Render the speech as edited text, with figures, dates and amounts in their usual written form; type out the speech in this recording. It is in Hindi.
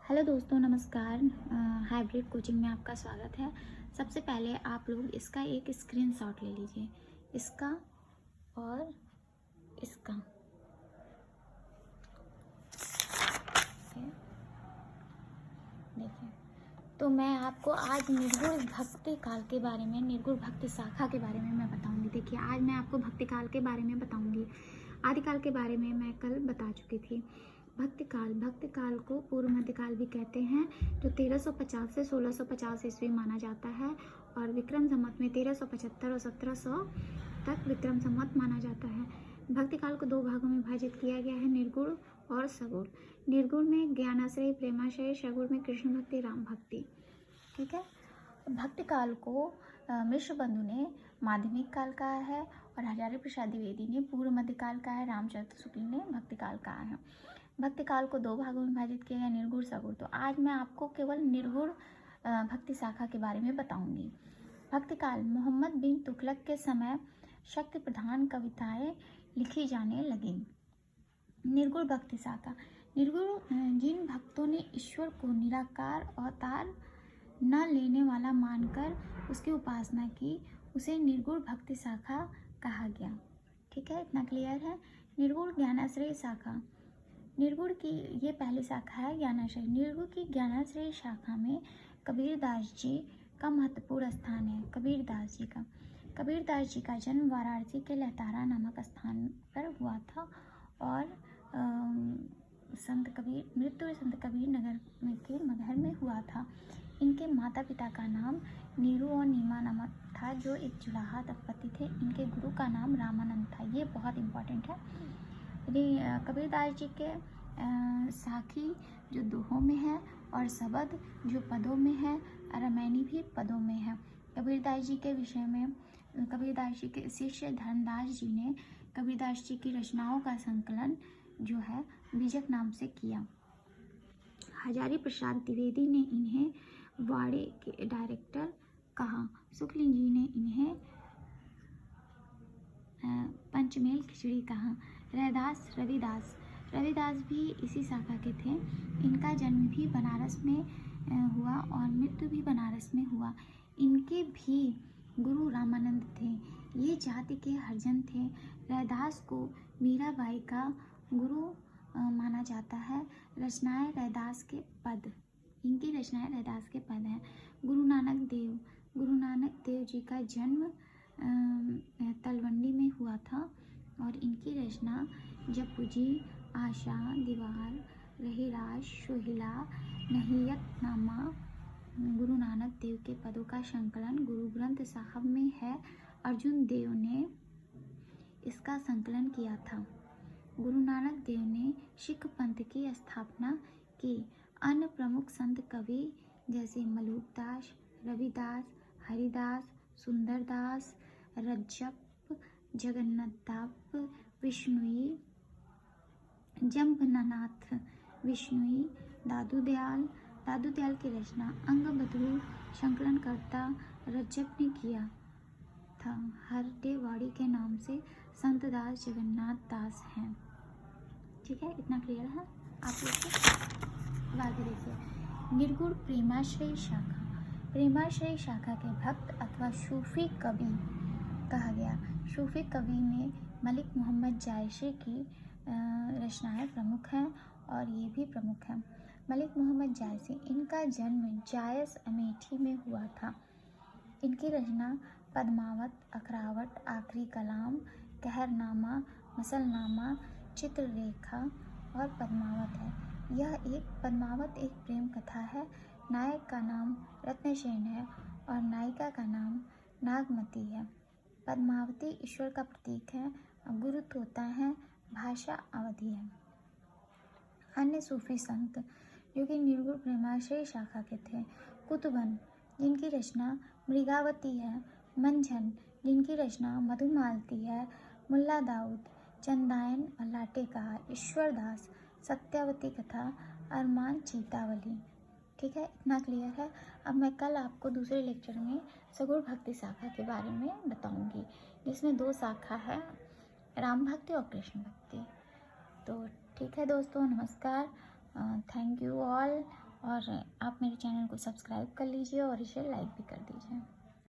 हेलो दोस्तों, नमस्कार। हाइब्रिड कोचिंग में आपका स्वागत है। सबसे पहले आप लोग इसका एक स्क्रीनशॉट ले लीजिए, इसका और इसका। देखिए, तो मैं आपको आज निर्गुण भक्ति काल के बारे में, निर्गुण भक्ति शाखा के बारे में मैं बताऊंगी। देखिए, आज मैं आपको भक्ति काल के बारे में बताऊंगी। आदिकाल के बारे में मैं कल बता चुकी थी। भक्ति काल को पूर्व मध्यकाल भी कहते हैं, जो 1350 से 1650 ईस्वी माना जाता है, और विक्रम संवत में 1375 और 1700 तक विक्रम संवत माना जाता है। भक्ति काल को दो भागों में विभाजित किया गया है, निर्गुण और सगुण। निर्गुण में ज्ञानाश्रय, प्रेमाश्रय, सगुण में कृष्ण भक्ति, राम भक्ति। ठीक है। भक्ति काल को मिश्र बंधु ने माध्यमिक काल कहा है और हजारी प्रसाद द्विवेदी ने पूर्व मध्यकाल कहा है, रामचरित्र शुक्ल ने भक्ति काल कहा है। भक्ति काल को दो भागों में विभाजित किया गया, निर्गुण सगुण। तो आज मैं आपको केवल निर्गुण भक्ति शाखा के बारे में बताऊंगी। भक्ति काल मोहम्मद बिन तुगलक के समय शक्ति प्रधान कविताएं लिखी जाने लगी। निर्गुण भक्ति शाखा। निर्गुण जिन भक्तों ने ईश्वर को निराकार अवतार न लेने वाला मानकर उसकी उपासना की, उसे निर्गुण भक्ति शाखा कहा गया। ठीक है, इतना क्लियर है। निर्गुण ज्ञानाश्रय शाखा। निर्गुण की ये पहली शाखा है, ज्ञानाश्रय। निर्गुण की ज्ञानाश्रय शाखा में कबीरदास जी का महत्वपूर्ण स्थान है। कबीरदास जी का जन्म वाराणसी के लहतारा नामक स्थान पर हुआ था, और मृत्यु संत कबीर नगर के मगहर में हुआ था। इनके माता पिता का नाम नीरू और नीमा नामक था, जो एक जुलाहा दंपति थे। इनके गुरु का नाम रामानंद था। ये बहुत इम्पोर्टेंट है। कबीरदास जी के साखी जो दोहों में है, और शबद जो पदों में है, रामायणी भी पदों में है। कबीरदास जी के विषय में कबीरदास जी के शिष्य धर्मदास जी ने कबीरदास जी की रचनाओं का संकलन जो है बीजक नाम से किया। हजारी प्रसाद द्विवेदी ने इन्हें वाड़े के डायरेक्टर कहा। शुक्ल जी ने इन्हें पंचमेल खिचड़ी कहा। रविदास भी इसी शाखा के थे। इनका जन्म भी बनारस में हुआ और मृत्यु भी बनारस में हुआ। इनके भी गुरु रामानंद थे। ये जाति के हरिजन थे। रैदास को मीराबाई का गुरु माना जाता है। रचनाएं रैदास के पद। इनकी रचनाएं रैदास के पद हैं। गुरु नानक देव जी का जन्म तलवंडी में हुआ था, और इनकी रचना जपुजी, आशा, दीवार, रहीराज, सोहिला, नहियतनामा, गुरु नानक देव के पदों का संकलन गुरु ग्रंथ साहब में है। अर्जुन देव ने इसका संकलन किया था। गुरु नानक देव ने सिख पंथ की स्थापना की। अन्य प्रमुख संत कवि जैसे मलूकदास, रविदास, हरिदास, सुंदरदास, रज्जब, जगन्नाथ विष्णुई, जंभनाथ विष्णुई, दादू दयाल की रचना अंगबधू संकलनकर्ता रज्जब ने किया था। हरदेवाड़ी के नाम से संत दास जगन्नाथ दास हैं। ठीक है, इतना क्लियर है आप लोग को। आगे देखिए, निर्गुण प्रेमाश्रय शाखा। प्रेमाश्रय शाखा के भक्त अथवा सूफी कवि कहा गया। सूफी कवि में मलिक मोहम्मद जायसी की रचनाएं प्रमुख हैं, और ये भी प्रमुख हैं। मलिक मोहम्मद जायसी, इनका जन्म जायस अमेठी में हुआ था। इनकी रचना पद्मावत, अखरावट, आखिरी कलाम, कहरनामा, मसलनामा, चित्ररेखा और पद्मावत है। पद्मावत एक प्रेम कथा है। नायक का नाम रत्नसेन है और नायिका का नाम नागमती है। पद्मावती ईश्वर का प्रतीक है, गुरु तोता है, भाषा अवधि है। अन्य सूफी संत जो कि निर्गुण प्रेमाश्रय शाखा के थे, कुतुबन, जिनकी रचना मृगावती है, मंझन, जिनकी रचना मधुमालती है, मुल्ला दाऊद, चंदायन और लाटेका, ईश्वरदास, सत्यावती कथा, अरमान चीतावली। ठीक है, इतना क्लियर है। अब मैं कल आपको दूसरे लेक्चर में सगुण भक्ति शाखा के बारे में बताऊंगी, जिसमें दो शाखा है, राम भक्ति और कृष्ण भक्ति। तो ठीक है दोस्तों, नमस्कार, थैंक यू ऑल, और आप मेरे चैनल को सब्सक्राइब कर लीजिए और इसे लाइक भी कर दीजिए।